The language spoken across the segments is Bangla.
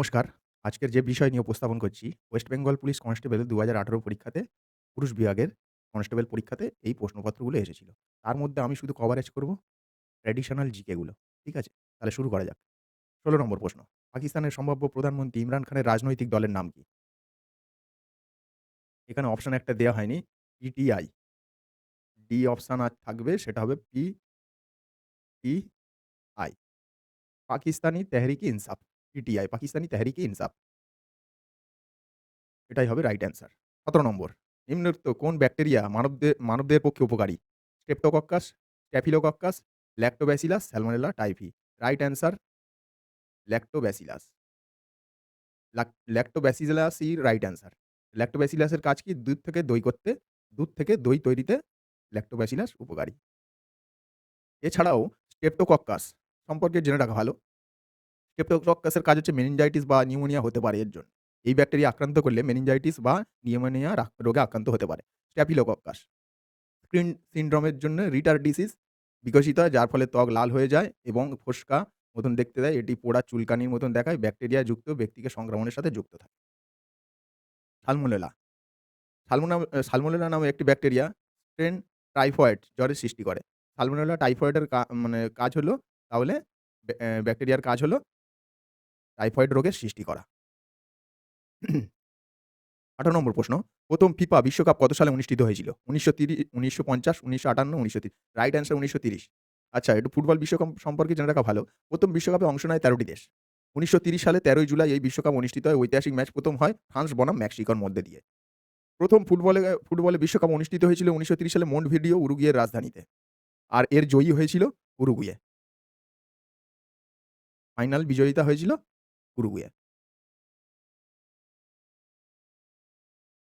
নমস্কার। আজকের যে বিষয় নিয়ে উপস্থাপন করছি, ওয়েস্ট বেঙ্গল পুলিশ কনস্টেবল ২০১৮ পরীক্ষাতে পুরুষ বিভাগের কনস্টেবল পরীক্ষাতে এই প্রশ্নপত্রগুলো এসেছিল। তার মধ্যে আমি শুধু কভারেজ করব ট্র্যাডিশনাল জিকে গুলো। ঠিক আছে? তাহলে শুরু করা যাক। ১৬ নম্বর প্রশ্ন। পাকিস্তানের সম্ভাব্য প্রধানমন্ত্রী ইমরান খানের রাজনৈতিক দলের নাম কি? এখানে অপশন একটা দেয়া হয়নি। পিটিআই। ডি অপশন থাকবে সেটা হবে পিটিআই। পাকিস্তানি তেহরিক-ই ইনসাফ। পিটিআই পাকিস্তানি তেহরিক-ই ইনসাফ। এটাই হবে রাইট অ্যান্সার। ১৭ নম্বর। নিম্নোক্ত কোন ব্যাকটেরিয়া মানবদেহের পক্ষে উপকারী? Streptococcus, staphylococcus, lactobacillus, salmonella typhi. Right answer lactobacillus. ল্যাক্টোব্যাসিলাসই রাইট অ্যান্সার। ল্যাক্টোব্যাসিলাসের কাজ কি? দুধ থেকে দই তৈরিতে ল্যাক্টোব্যাসিলাস উপকারী। এছাড়াও স্ট্রেপ্টোকক্কাস সম্পর্কে জেনে রাখা ভালো। স্ট্রেপ্টোকক্কাসের কাজ হচ্ছে মেনিনজাইটিস বা নিউমোনিয়া হতে পারে এর জন্য। এই ব্যাকটেরিয়া আক্রান্ত করলে মেনিনজাইটিস বা নিউমোনিয়া রোগে আক্রান্ত হতে পারে। স্ট্যাফিলোকক্কাস স্ক্রিন সিনড্রোমের জন্য রিটার ডিসিজ বিকশিত হয়, যার ফলে ত্বক লাল হয়ে যায় এবং ফোস্কা মতন দেখতে দেয়। এটি পোড়া চুলকানির মতন দেখায়। ব্যাকটেরিয়া যুক্ত ব্যক্তিকে সংক্রমণের সাথে যুক্ত থাকে। সালমোনেলা সালমোনেলা নামে একটি ব্যাকটেরিয়া স্ট্রেন টাইফয়েড জ্বরের সৃষ্টি করে। সালমোনেলা টাইফয়েডের কাজ হলো তাহলে ব্যাকটেরিয়ার কাজ হলো টাইফয়েড রোগের সৃষ্টি করা। ১৮ নম্বর প্রশ্ন। প্রথম ফিফা বিশ্বকাপ কত সালে অনুষ্ঠিত হয়েছিল? ১৯৩০, ১৯৫০, ১৯৫৮, ১৯৩০। Right answer ১৯৩০। আচ্ছা, একটু ফুটবল বিশ্বকাপ সম্পর্কে জেনে রাখা ভালো। প্রথম বিশ্বকাপে অংশ নেয় ১৩ টি দেশ। ১৯৩০ সালে ১৩ জুলাই এই বিশ্বকাপ অনুষ্ঠিত হয়। ঐতিহাসিক ম্যাচ প্রথম হয় ফ্রান্স বনাম মেক্সিকোর মধ্যে দিয়ে। প্রথম ফুটবলে বিশ্বকাপ অনুষ্ঠিত হয়েছিল ১৯৩০ সালে মন্টভিডিও, উরুগুয়ের রাজধানীতে। আর এর জয়ী হয়েছিল উরুগুয়ে। ফাইনাল বিজয়িতা হয়েছিল উরুগুয়ে।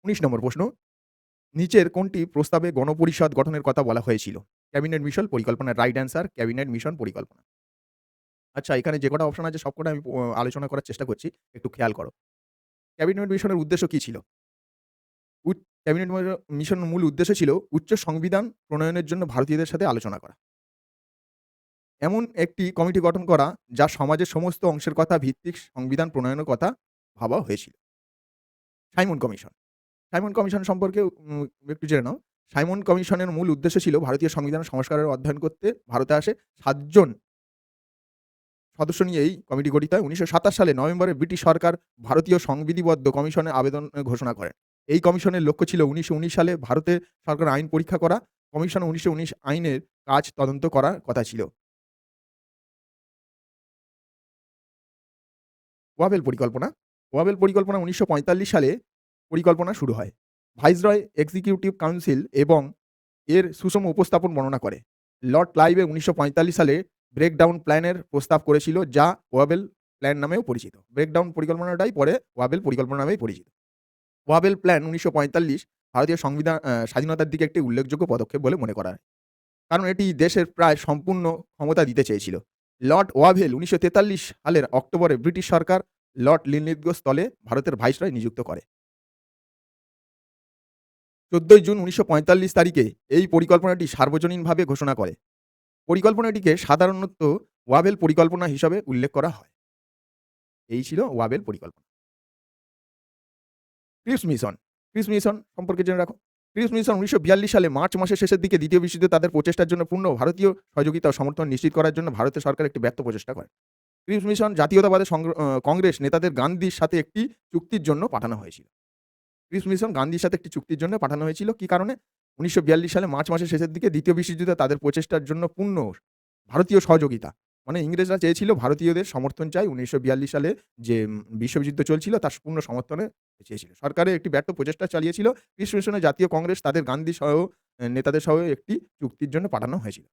১৯ নম্বর প্রশ্ন। নিচের কোনটি প্রস্তাবে গণপরিষদ গঠনের কথা বলা হয়েছিল? ক্যাবিনেট মিশন পরিকল্পনা। রাইট অ্যান্সার ক্যাবিনেট মিশন পরিকল্পনা। আচ্ছা, এখানে যে কটা অপশন আছে সবকটা আমি আলোচনা করার চেষ্টা করছি। একটু খেয়াল করো। ক্যাবিনেট মিশনের উদ্দেশ্য কি ছিল? উচ ক্যাবিনেট মিশনের মূল উদ্দেশ্য ছিল উচ্চ সংবিধান প্রণয়নের জন্য ভারতীয়দের সাথে আলোচনা করা। এমন একটি কমিটি গঠন করা যা সমাজের সমস্ত অংশের কথা ভিত্তিক সংবিধান প্রণয়নের কথা ভাবা হয়েছিল। Simon commission. সাইমন কমিশন সম্পর্কে একটু জেনে নাও। সাইমন কমিশনের মূল উদ্দেশ্য ছিল ভারতীয় সংবিধান সংস্কারের অধ্যয়ন করতে ভারতে আসে ৭ জন সদস্য নিয়ে এই কমিটি গঠিত হয়। ১৯২৭ সালে নভেম্বরে ব্রিটিশ সরকার ভারতীয় সংবিধিবদ্ধ কমিশনের আবেদন ঘোষণা করেন। এই কমিশনের লক্ষ্য ছিল ১৯১৯ সালে ভারতে সরকার আইন পরীক্ষা করা। কমিশন ১৯১৯ আইনের কাজ তদন্ত করার কথা ছিল। ওয়াবেল পরিকল্পনা। ওয়াবেল পরিকল্পনা ১৯৪৫ সালে পরিকল্পনা শুরু হয়। ভাইসরয় এক্সিকিউটিভ কাউন্সিল এবং এর সুষম উপস্থাপন বর্ণনা করে। লর্ড ক্লাইভে ১৯৪৫ সালে ব্রেকডাউন প্ল্যানের প্রস্তাব করেছিল, যা ওয়াবেল প্ল্যান নামেও পরিচিত। ব্রেকডাউন পরিকল্পনাটাই পরে ওয়াবেল পরিকল্পনা নামেই পরিচিত। ওয়াবেল প্ল্যান ১৯৪৫ ভারতীয় স্বাধীনতার দিকে একটি উল্লেখযোগ্য পদক্ষেপ বলে মনে করা হয়। কারণ এটি দেশের প্রায় সম্পূর্ণ ক্ষমতা দিতে চেয়েছিল। লর্ড ওয়াভেল ১৯৪৩ সালের অক্টোবরে ব্রিটিশ সরকার লর্ড লিনলিথগো স্থলে ভারতের ভাইসরয় নিযুক্ত করে। ১৪ জুন ১৯৪৫ তারিখে এই পরিকল্পনাটি সার্বজনীনভাবে ঘোষণা করে। পরিকল্পনাটিকে সাধারণত ওয়াবেল পরিকল্পনা হিসাবে উল্লেখ করা হয়। এই ছিল ওয়াবেল পরিকল্পনা। Cripps mission. ক্রিপস মিশন সম্পর্কে জেনে রাখো। ক্রিপস মিশন ১৯৪২ সালে মার্চ মাসের শেষের দিকে দ্বিতীয় বিশ্বযুদ্ধে তাদের প্রচেষ্টার জন্য পূর্ণ ভারতীয় সহযোগিতা ও সমর্থন নিশ্চিত করার জন্য ভারতের সরকার একটি ব্যর্থ প্রচেষ্টা করে। ক্রিপস মিশন জাতীয়তাবাদী কংগ্রেস নেতাদের গান্ধীর সাথে একটি চুক্তির জন্য পাঠানো হয়েছিল। ক্রিপস মিশন গান্ধীর সাথে একটি চুক্তির জন্য পাঠানো হয়েছিল। কি কারণে? ১৯৪২ সালে মার্চ মাসের শেষের দিকে দ্বিতীয় বিশ্বযুদ্ধে তাদের প্রচেষ্টার জন্য পূর্ণ ভারতীয় সহযোগিতা। মানে ইংরেজরা চেয়েছিল ভারতীয়দের সমর্থন চাই। ১৯৪২ সালে যে বিশ্বযুদ্ধ চলছিল তার পূর্ণ সমর্থনে চেয়েছিল। সরকারের একটি ব্যর্থ প্রচেষ্টা চালিয়েছিল। ক্রিপস মিশনে জাতীয় কংগ্রেস তাদের গান্ধী সহ নেতাদের সহ একটি চুক্তির জন্য পাঠানো হয়েছিল।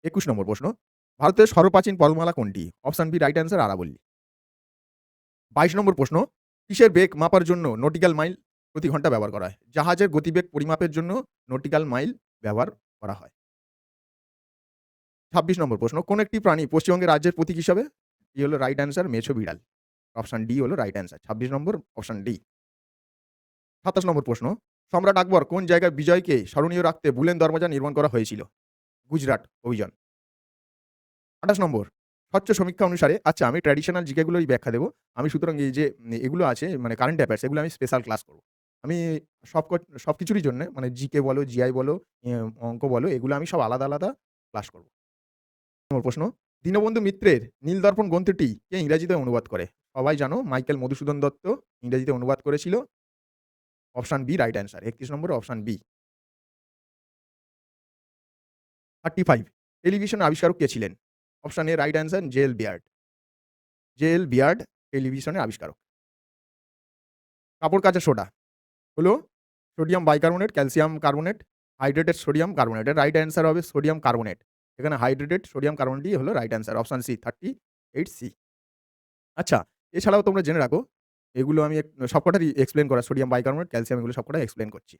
২১ নম্বর প্রশ্ন। ভারতের সর্বপ্রাচীন পর্বতমালা কোনটি? অপশন বি রাইট অ্যান্সার আরাবল্লী। ২২ নম্বর প্রশ্ন। কিসের বেগ মাপার জন্য নটিক্যাল মাইল প্রতি ঘন্টা ব্যবহার করা হয়? জাহাজের গতিবেগ পরিমাপের জন্য নটিক্যাল মাইল ব্যবহার করা হয়। ২৬ নম্বর প্রশ্ন। কোন একটি প্রাণী পশ্চিমবঙ্গের রাজ্যের প্রতীক হিসাবে? ই হলো রাইট অ্যান্সার মেছো বিড়াল। অপশন ডি হলো রাইট অ্যান্সার। ২৬ নম্বর অপশন ডি। ২৭ নম্বর প্রশ্ন। সম্রাট আকবর কোন জায়গায় বিজয়কে স্মরণীয় রাখতে বুলেন দরওয়াজা নির্মাণ করা হয়েছিল? গুজরাট অভিযান। ২৮ নম্বর, স্বচ্ছ সমীক্ষা অনুসারে আচ্ছা আমি ট্র্যাডিশনাল জিকে গুলোই ব্যাখ্যা দেব। আমি সুতরাং এই যে এগুলো আছে মানে কারেন্ট অ্যাফেয়ার্স এগুলো আমি স্পেশাল ক্লাস করব। আমি সবকিছুরই জন্যে মানে জিকে বলো, জিআই বলো, অঙ্ক বলো এগুলো আমি সব আলাদা, আলাদা ক্লাস করব। নম্বর প্রশ্ন, দীনবন্ধু মিত্রের নীলদর্পণ গ্রন্থটি কে ইংরেজিতে অনুবাদ করে? সবাই জানো মাইকেল মধুসূদন দত্ত ইংরেজিতে অনুবাদ করেছিল। Option B right answer. ৩১ নম্বরে অপশন বি। 35 টেলিভিশন আবিষ্কারক কে ছিলেন? Option A right answer J L. Baird. J L. Baird টেলিভিশনের আবিষ্কারক। কাপড় কাচা সোডা হলো sodium bicarbonate, calcium carbonate, hydrated sodium carbonate. এর রাইট অ্যান্সার হবে সোডিয়াম কার্বনেট। এখানে হাইড্রেটেড সোডিয়াম কার্বনেটই হলো right answer. Option C 38 C. আচ্ছা, এছাড়াও তোমরা জেনে রাখো এগুলো আমি সবকটারই এক্সপ্লেইন করা সোডিয়াম বাইকার্বনেট, ক্যালসিয়াম এগুলো সবকটাই এক্সপ্লেইন করছি।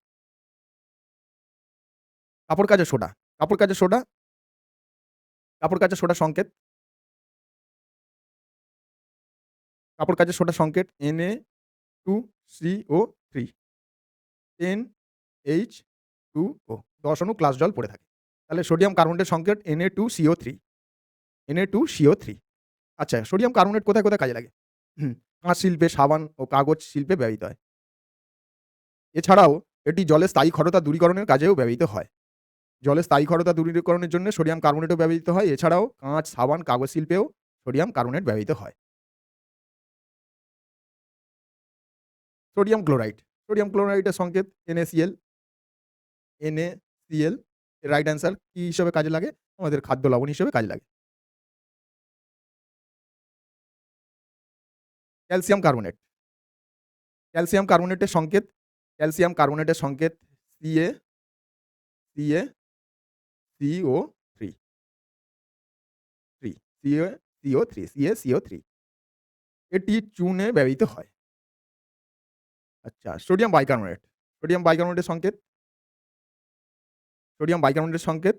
কাপড় কাচা সোডা, কাপড় কাচা সোডা, কাপড় কাচা সোডা সংকেত, কাপড় কাচা সোডা সংকেত Na2CO3 NH2O 10 অণু ক্লাস জল পড়ে থাকে। তাহলে সোডিয়াম কার্বনেটের সংকেত Na2CO3 Na2CO3 আচ্ছা, সোডিয়াম কার্বনেট কোথায়, কোথায় কাজে লাগে? কাঁচ শিল্পে, সাবান ও কাগজ শিল্পে ব্যবহৃত হয়। এছাড়াও এটি জলের স্থায়ী ক্ষারতা দূরীকরণের কাজেও ব্যবহৃত হয়। জলের স্থায়ী ক্ষারতা দূরীকরণের জন্য সোডিয়াম কার্বনেটও ব্যবহৃত হয়। এছাড়াও কাঁচ, সাবান, কাগজ শিল্পেও সোডিয়াম কার্বনেট ব্যবহৃত হয়। সোডিয়াম ক্লোরাইড, সোডিয়াম ক্লোরাইডের সংকেত NaCl। NaCl এর রাইট অ্যান্সার কি হিসেবে কাজে লাগে? আমাদের খাদ্য লবণ হিসেবে কাজে লাগে। ক্যালসিয়াম কার্বনেট, ক্যালসিয়াম কার্বনেটের সংকেত, ক্যালসিয়াম কার্বনেটের সংকেত CaCO3 CaCO3 এটি চুনে ব্যবহৃত হয়। আচ্ছা, সোডিয়াম বাইকার্বনেট, সোডিয়াম বাইকার্বনেটের সংকেত, সোডিয়াম বাইকার্বনেটের সংকেত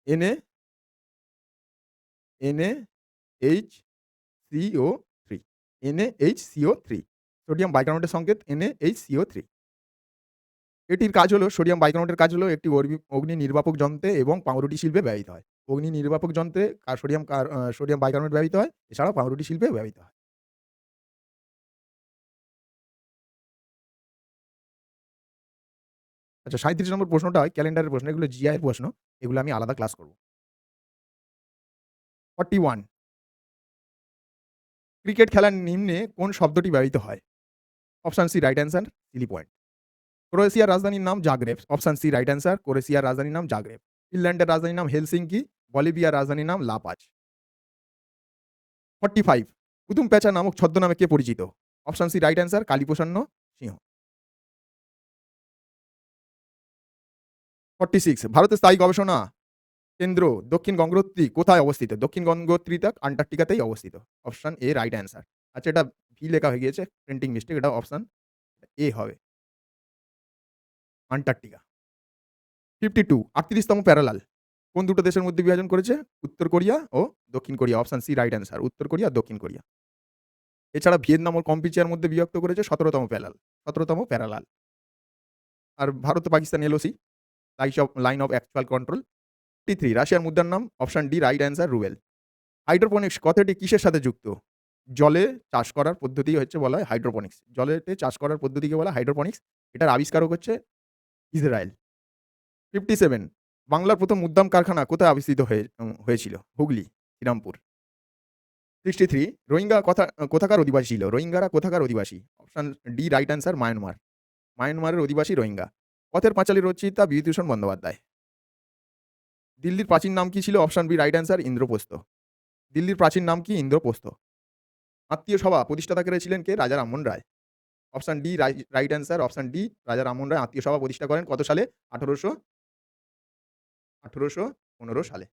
Na NaHCO3 NaHCO3 সোডিয়াম বাইকার্বনেটের সংকেত NaHCO3 এটির কাজ হলো সোডিয়াম বাইকার্বনেটের কাজ হলো একটি অগ্নি নির্বাপক যন্ত্রে এবং পাউরুটি শিল্পে ব্যবহৃত হয়। অগ্নি নির্বাপক যন্ত্রে সোডিয়াম বাইকার্বনেট ব্যবহৃত হয়। এছাড়াও পাউরুটি শিল্পে ব্যবহৃত হয়। আচ্ছা, ৩৭ নম্বর প্রশ্নটা হয় ক্যালেন্ডারের প্রশ্ন। এগুলো জিআই এর প্রশ্ন। এগুলো আমি আলাদা ক্লাস করব। 41 ক্রিকেট খেলার নিম্নে কোন শব্দটি ব্যবহৃত হয়? Option C right answer chilli point. ক্রোয়েশিয়ার রাজধানীর নাম Zagreb. Option C right answer ক্রোয়েশিয়ার রাজধানীর নাম জাগ্রেব। ফিনল্যান্ডের রাজধানীর নাম হেলসিঙ্কি। বলিভিয়ার রাজধানীর নাম লা পাজ। 45 কুতুম প্যাঁচা নামক ছদ্মনামে কে পরিচিত? Option C right answer Kaliprasanna Singha. 46 ভারতের স্থায়ী গবেষণা কেন্দ্র দক্ষিণ গঙ্গোত্রী কোথায় অবস্থিত? দক্ষিণ গঙ্গোত্রীতে আন্টার্কটিকাতেই অবস্থিত। Option A right answer. আচ্ছা, এটা ভি লেখা হয়ে গিয়েছে, প্রিন্টিং মিস্টেক। এটা অপশন এ হবে আন্টার্কটিকা। 52 38তম প্যারালাল কোন দুটো দেশের মধ্যে বিভাজন করেছে? উত্তর কোরিয়া ও দক্ষিণ Korea. Option C right answer উত্তর কোরিয়া, দক্ষিণ কোরিয়া। এছাড়া ভিয়েতনাম ও কম্পিচিয়ার মধ্যে বিভক্ত করেছে 17তম প্যারালাল। 17তম প্যারালাল। আর ভারত ও Pakistan LOC line of actual control. 53 রাশিয়ার মুদ্রার নাম? Option D right answer rouble. Hydroponics কথাটি কিসের সাথে যুক্ত? জলে চাষ করার পদ্ধতি হচ্ছে বলা হয় হাইড্রোপনিক্স। জলেতে চাষ করার পদ্ধতিকে বলা হয় হাইড্রোপনিক্স। এটার আবিষ্কারক হচ্ছে ইসরায়েল। 57 বাংলার প্রথম উদ্যান কারখানা কোথায় আবিষ্কৃত হয়েছিল? হুগলি, শ্রীরামপুর। 63 রোহিঙ্গা কোথাকার অধিবাসী ছিল? রোহিঙ্গারা কোথাকার অধিবাসী? Option D right answer Myanmar. মায়ানমারের অধিবাসী রোহিঙ্গা। পথের পাঁচালীর রচয়িতা বিভূতিভূষণ বন্দ্যোপাধ্যায়। দিল্লির প্রাচীন নাম কি ছিল? Option B right answer Indraprastha. দিল্লির প্রাচীন নাম কি? ইন্দ্রপ্রস্থ। আত্মীয় সভা প্রতিষ্ঠাতা ছিলেন কে? Raja Rammohan Roy. Option D right answer option D Raja Rammohan রায় আত্মীয় সভা প্রতিষ্ঠা করেন কত সালে? 1815 সালে।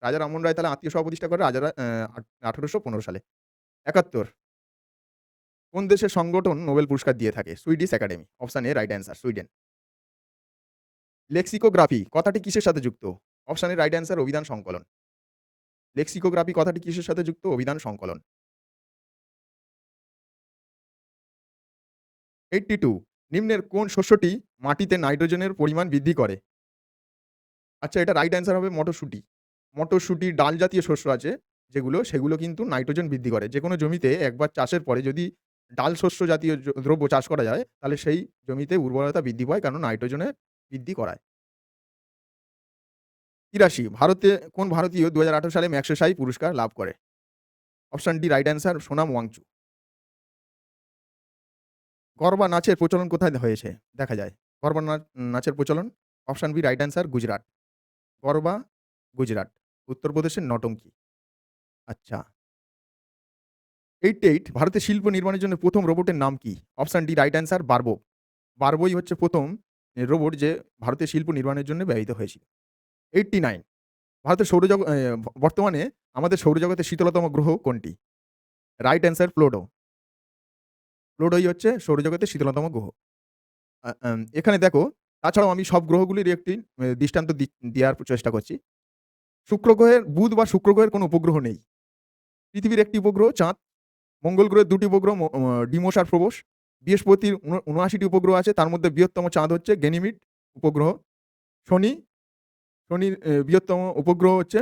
রাজা রামমোহন রায় তাহলে আত্মীয় সভা প্রতিষ্ঠা করে 1815 সালে। 71 কোন দেশের সংগঠন নোবেল পুরস্কার দিয়ে থাকে? Swedish academy. Option A right answer Sweden. Lexicography কথাটি কিসের সাথে যুক্ত? অপশন এ রাইট অ্যান্সার অভিধান সংকলন। লেক্সিকোগ্রাফি কথাটি কিসের সাথে যুক্ত? অভিধান সংকলন। 82 নিম্নের কোন শস্যটি মাটিতে নাইট্রোজেনের পরিমাণ বৃদ্ধি করে? আচ্ছা, এটা রাইট অ্যান্সার হবে মটরশুঁটি। মটরশুঁটি, ডাল জাতীয় শস্য আছে যেগুলো, সেগুলো কিন্তু নাইট্রোজেন বৃদ্ধি করে। যেকোনো জমিতে একবার চাষের পরে যদি ডাল শস্য জাতীয় দ্রব্য চাষ করা যায়, তাহলে সেই জমিতে উর্বরতা বৃদ্ধি পায়, কারণ নাইট্রোজেনের বৃদ্ধি করায়। ৮৩ ভারতে কোন ভারতীয় ২০১৮ সালে ম্যাগসেসাই পুরস্কার লাভ করে? Option D right answer Sonam Wangchuk. Garba নাচের প্রচলন কোথায় হয়েছে? দেখা যায়। গরবা নাচের প্রচলন option B right answer Gujarat. Garba Gujarat. উত্তরপ্রদেশের নটঙ্কি। আচ্ছা। 88 ভারতে শিল্প নির্মাণের জন্য ১ম রোবটের নাম কি? অপশন ডি রাইট অ্যান্সার বারবো। বারবোই হচ্ছে ১ম রোবট যে ভারতে শিল্প নির্মাণের জন্য ব্যবহৃত হয়েছিল। 89 ভারতের বর্তমানে আমাদের সৌরজগতের শীতলতম গ্রহ কোনটি? Right answer Pluto. প্লুটোই হচ্ছে সৌরজগতের শীতলতম গ্রহ। এখানে দেখো, তাছাড়াও আমি সব গ্রহগুলির একটি দৃষ্টান্ত দেওয়ার চেষ্টা করছি। বুধ বা শুক্র গ্রহের কোনো উপগ্রহ নেই। পৃথিবীর একটি উপগ্রহ চাঁদ, মঙ্গল গ্রহের ২টি উপগ্রহ ডিমোস আর ফোবস, বৃহস্পতির ৭৯টি উপগ্রহ আছে, তার মধ্যে বৃহত্তম চাঁদ হচ্ছে গ্যানিমিড উপগ্রহ। শনি, শনির বৃহত্তম উপগ্রহ হচ্ছে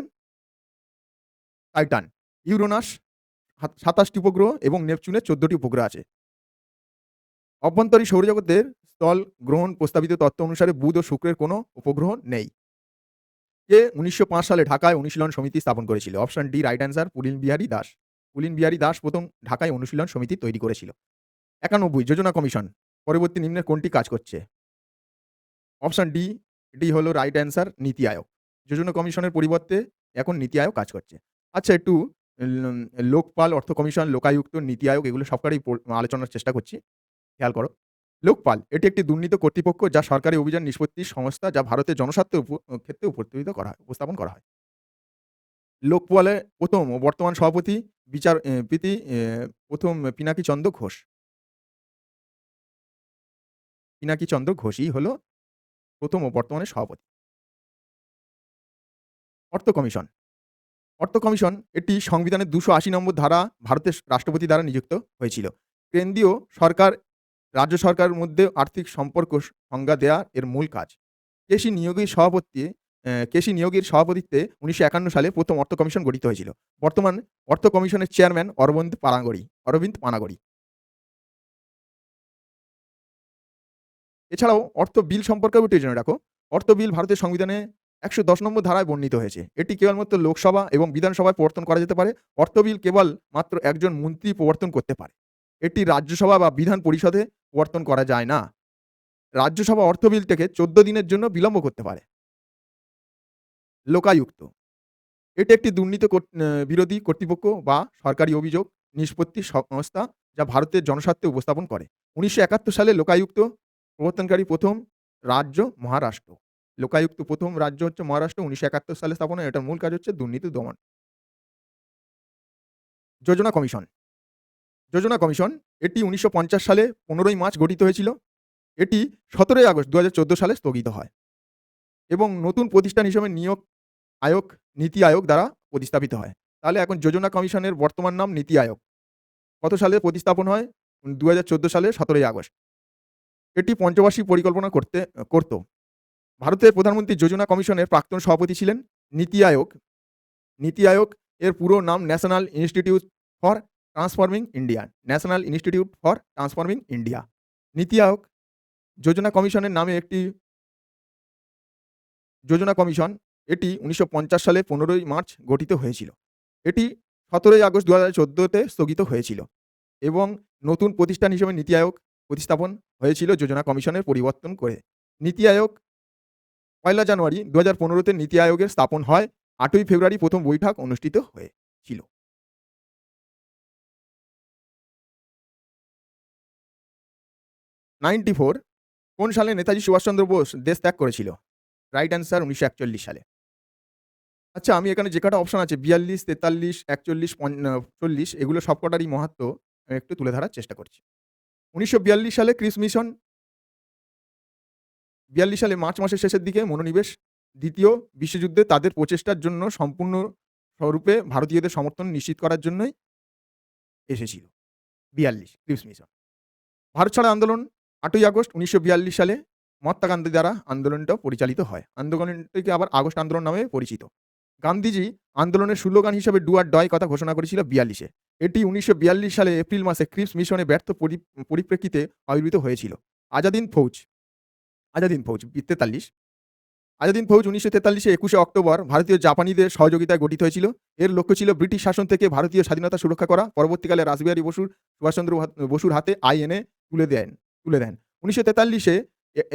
টাইটান। ইউরেনাস ২৭টি উপগ্রহ এবং নেপচুনের ১৪টি উপগ্রহ আছে। অভ্যন্তরীণ সৌরজগতের স্থল গ্রহণ প্রস্তাবিত তত্ত্ব অনুসারে বুধ ও শুক্রের কোনো উপগ্রহ নেই। কে ১৯০৫ সালে ঢাকায় অনুশীলন সমিতি স্থাপন করেছিল? অপশন ডি রাইট অ্যান্সার পুলিন বিহারী দাস। পুলিন বিহারী দাস প্রথম ঢাকায় অনুশীলন সমিতি তৈরি করেছিল। ৯১ যোজনা কমিশন পরবর্তী নিম্নের কোনটি কাজ করছে? অপশন ডি, এটি হলো রাইট অ্যান্সার নীতি আয়োগ। যোজনা কমিশনের পরিবর্তে এখন নীতি আয়োগ কাজ করছে। আচ্ছা, একটু লোকপাল, অর্থ কমিশন, লোকায়ুক্ত, নীতি আয়োগ এগুলো সবকটাই আলোচনার চেষ্টা করছি। খেয়াল করো। লোকপাল এটি একটি দুর্নীতি কর্তৃপক্ষ যা সরকারি অভিযান নিষ্পত্তি সংস্থা, যা ভারতের জনস্বার্থের ক্ষেত্রে উপস্থাপন করা হয়। লোকপালের ১ম ও বর্তমান সভাপতি বিচারপতি ১ম পিনাকি চন্দ্র ঘোষ। পিনাকি চন্দ্র ঘোষই হলো ১ম ও বর্তমানে সভাপতি। অর্থ কমিশন। অর্থ কমিশন এটি সংবিধানের ২৮০ নম্বর ধারা ভারতের রাষ্ট্রপতি দ্বারা নিযুক্ত হয়েছিল। কেন্দ্রীয় সরকার, রাজ্য সরকারের মধ্যে আর্থিক সম্পর্ক সংজ্ঞা দেয়া এর মূল কাজ। কেসি নিয়োগীর সভাপতিত্বে ১৯৫১ সালে প্রথম অর্থ কমিশন গঠিত হয়েছিল। বর্তমান অর্থ কমিশনের চেয়ারম্যান অরবিন্দ পানাগড়ি। এছাড়াও অর্থ বিল সম্পর্কেও একটু জেনে রাখো। অর্থ বিল ভারতের সংবিধানে ১১০ নম্বর ধারায় বর্ণিত হয়েছে। এটি কেবলমাত্র লোকসভা এবং বিধানসভায় প্রবর্তন করা যেতে পারে। অর্থ বিল কেবল মাত্র একজন মন্ত্রী প্রবর্তন করতে পারে। এটি রাজ্যসভা বা বিধান পরিষদে প্রবর্তন করা যায় না। রাজ্যসভা অর্থ বিলটাকে ১৪ দিনের জন্য বিলম্ব করতে পারে। লোকায়ুক্ত এটি একটি দুর্নীতি বিরোধী কর্তৃপক্ষ বা সরকারি অভিযোগ নিষ্পত্তি সংস্থা, যা ভারতের জনস্বার্থে উপস্থাপন করে। ১৯৭১ সালে লোকায়ুক্ত প্রবর্তনকারী প্রথম রাজ্য মহারাষ্ট্র। লোকায়ুক্ত প্রথম রাজ্য হচ্ছে মহারাষ্ট্র, ১৯৭১ সালে স্থাপনা। এটার মূল কাজ হচ্ছে দুর্নীতি দমন। যোজনা কমিশন। যোজনা কমিশন এটি ১৯৫০ সালে ১৫ই মার্চ গঠিত হয়েছিল। এটি ১৭ই আগস্ট ২০১৪ সালে স্থগিত হয় এবং নতুন প্রতিষ্ঠান হিসেবে নীতি আয়োগ দ্বারা প্রতিস্থাপিত হয়। তাহলে এখন যোজনা কমিশনের বর্তমান নাম নীতি আয়োগ। কত সালে প্রতিস্থাপন হয়? ২০১৪ সালে ১৭ই আগস্ট। এটি পঞ্চবার্ষিক পরিকল্পনা করত। ভারতের প্রধানমন্ত্রী যোজনা কমিশনের প্রাক্তন সভাপতি ছিলেন। নীতি আয়োগ এর পুরো নাম national institute for transforming India. National institute for transforming India. নীতি আয়োগ যোজনা কমিশনের নামে একটি যোজনা কমিশন এটি ১৯৫০ সালে ১৫ই মার্চ গঠিত হয়েছিল। এটি ১৭ই আগস্ট ২০১৪ স্থগিত হয়েছিল এবং নতুন প্রতিষ্ঠান হিসেবে নীতি আয়োগ প্রতিস্থাপন হয়েছিল যোজনা কমিশনের পরিবর্তন করে। নীতি আয়োগ ১লা জানুয়ারি ২০১৫ নীতি আয়োগের স্থাপন হয়। ৮ই ফেব্রুয়ারি প্রথম বৈঠক অনুষ্ঠিত হয়েছিল। কোন সালে নেতাজি সুভাষচন্দ্র বোস দেশ ত্যাগ করেছিল? রাইট অ্যান্সার ১৯৪১ সালে। আচ্ছা, আমি এখানে যে কটা অপশন আছে ৪২, ৪৩, ৪১, ৪০ এগুলো সবকটারই মাহাত্ম্য একটু তুলে ধরার চেষ্টা করছি। ১৯৪২ সালে ক্রিস মিশন, ৪২ সালে মার্চ মাসের শেষের দিকে মনোনিবেশ, দ্বিতীয় বিশ্বযুদ্ধে তাদের প্রচেষ্টার জন্য সম্পূর্ণ স্বরূপে ভারতীয়দের সমর্থন নিশ্চিত করার জন্যই এসেছিল ৪২ ক্রিস মিশন। ভারত ছাড়ো আন্দোলন ৮ই আগস্ট ১৯৪২ সালে মহাত্মা গান্ধী দ্বারা আন্দোলনটা পরিচালিত হয়। আন্দোলনটিকে আবার আগস্ট আন্দোলন নামে পরিচিত। গান্ধীজি আন্দোলনের স্লোগান হিসেবে ডু অর ডাই কথা ঘোষণা করেছিল 42-এ। এটি 1942 সালে এপ্রিল মাসে ক্রিপস মিশনে ব্যর্থ পরিপ্রেক্ষিতে আবির্ভূত হয়েছিল। আজাদিন ফৌজ, আজাদিন ফৌজ 43। আজাদিন ফৌজ 1943-এ 21শে অক্টোবর ভারতীয় জাপানিদের সহযোগিতায় গঠিত হয়েছিল। এর লক্ষ্য ছিল ব্রিটিশ শাসন থেকে ভারতীয় স্বাধীনতা সুরক্ষা করা। পরবর্তীকালে রাসবিহারী সুভাষচন্দ্র বসুর হাতে আইএনএ তুলে দেন। 1943-এ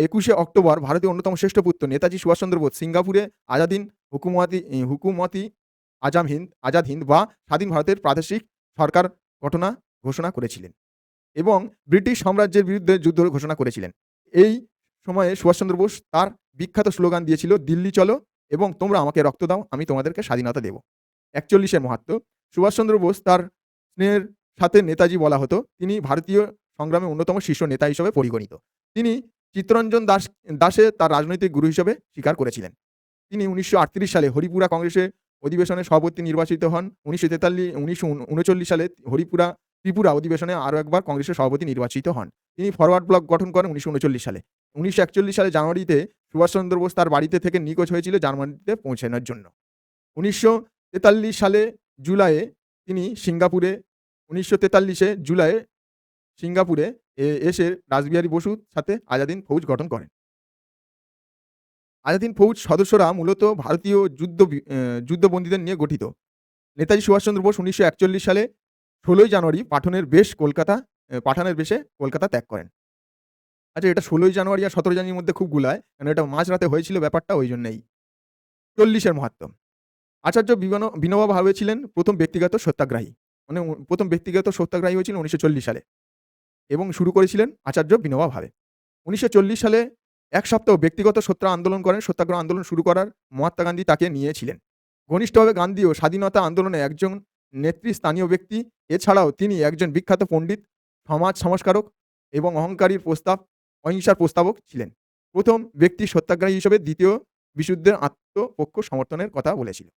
21শে অক্টোবর ভারতের অন্যতম শ্রেষ্ঠ পুত্র নেতাজি সুভাষচন্দ্র বোস সিঙ্গাপুরে আজাদিন হুকুমতি আজাদ হিন্দ বা স্বাধীন ভারতের প্রাদেশিক সরকার ঘোষণা করেছিলেন এবং ব্রিটিশ সাম্রাজ্যের বিরুদ্ধে যুদ্ধ ঘোষণা করেছিলেন। এই সময়ে সুভাষচন্দ্র বোস তার বিখ্যাত স্লোগান দিয়েছিল, দিল্লি চলো এবং তোমরা আমাকে রক্ত দাও, আমি তোমাদেরকে স্বাধীনতা দেব। 41-এর মাহাত্ম্য। সুভাষচন্দ্র বোস তার স্নেহের সাথে নেতাজি বলা হতো। তিনি ভারতীয় সংগ্রামে অন্যতম শীর্ষ নেতা হিসেবে পরিগণিত। তিনি চিত্তরঞ্জন দাসে তার রাজনৈতিক গুরু হিসেবে স্বীকার করেছিলেন। তিনি 1938 সালে হরিপুরা কংগ্রেসের অধিবেশনে সভাপতি নির্বাচিত হন। 1939 সালে ত্রিপুরা অধিবেশনে আরও একবার কংগ্রেসের সভাপতি নির্বাচিত হন। তিনি ফরওয়ার্ড ব্লক গঠন করেন 1939 সালে। 1941 সালে জানুয়ারিতে সুভাষচন্দ্র বোস তার বাড়িতে থেকে নিখোঁজ হয়েছিল জার্মানিতে পৌঁছানোর জন্য। 1943 সালে জুলাইয়ে তিনি জুলাইয়ে সিঙ্গাপুরে এসে রাসবিহারী বসুর সাথে আজাদিন ফৌজ গঠন করেন। আজাদিন ফৌজ সদস্যরা মূলত ভারতীয় যুদ্ধবন্দীদের নিয়ে গঠিত। নেতাজি সুভাষচন্দ্র বোস 1941 সালে 16ই জানুয়ারি পাঠানের বেশে কলকাতা ত্যাগ করেন। আচ্ছা, এটা 16ই জানুয়ারি আর 17 জানুয়ারির মধ্যে খুব গুলায়, কারণ এটা মাঝরাতে হয়েছিল ব্যাপারটা, ওই জন্যেই। 40-এর মাহাত্ম্য। আচার্য বিনোবা ভাবে ছিলেন প্রথম ব্যক্তিগত সত্যাগ্রহী। মানে প্রথম ব্যক্তিগত সত্যাগ্রহী হয়েছিল 1940 সালে এবং শুরু করেছিলেন আচার্য বিনোবা ভাবে। 1940 সালে এক সপ্তাহ ব্যক্তিগত সত্যাগ্রহ আন্দোলন শুরু করার মহাত্মা গান্ধী তাকে নিয়েছিলেন। ঘনিষ্ঠভাবে গান্ধী ও স্বাধীনতা আন্দোলনে একজন নেতৃস্থানীয় ব্যক্তি। এছাড়াও তিনি একজন বিখ্যাত পণ্ডিত, সমাজ সংস্কারক এবং অহিংসার প্রস্তাবক ছিলেন। প্রথম ব্যক্তি সত্যাগ্রহী হিসেবে দ্বিতীয় বিশুদ্ধের আত্মপক্ষ সমর্থনের কথা বলেছিল।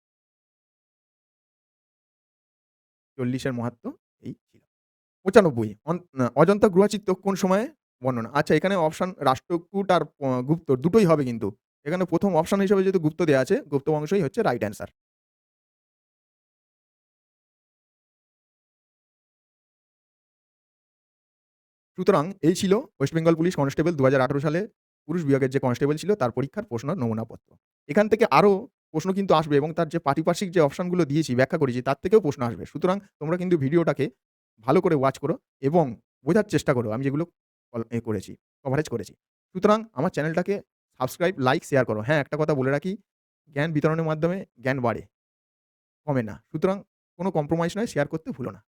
40-এর মাহাত্ম্য এই ছিল। 95 অজন্তা গুহাচিত্র কোন সময়ে বর্ণনা? আচ্ছা, এখানে অপশন রাষ্ট্রকূট আর গুপ্ত দুটোই হবে কিন্তু। এখানে প্রথম অপশন হিসেবে যেহেতু গুপ্ত দেয়া আছে, গুপ্ত বংশই হচ্ছে রাইট অ্যান্সার। সুতরাং এই ছিল ওয়েস্ট বেঙ্গল পুলিশ কনস্টেবল 2018 সালে পুরুষ বিভাগের যে কনস্টেবল ছিল তার পরীক্ষার প্রশ্নের নমুনাপত্র। এখান থেকে আরও প্রশ্ন কিন্তু আসবে এবং তার যে পারিপার্শ্বিক যে অপশনগুলো দিয়েছি, ব্যাখ্যা করেছি, তার থেকেও প্রশ্ন আসবে। সুতরাং তোমরা কিন্তু ভিডিওটাকে ভালো করে ওয়াচ করো এবং বোঝার চেষ্টা করো আমি যেগুলো কভারেজ করেছি। সুতরাং আমার চ্যানেলটাকে সাবস্ক্রাইব, লাইক, শেয়ার করো। হ্যাঁ, একটা কথা বলে রাখি, জ্ঞান বিতরণের মাধ্যমে জ্ঞান বাড়ে, কমে না। সুতরাং কোনো কম্প্রোমাইজ নয়, শেয়ার করতে ভুলো না।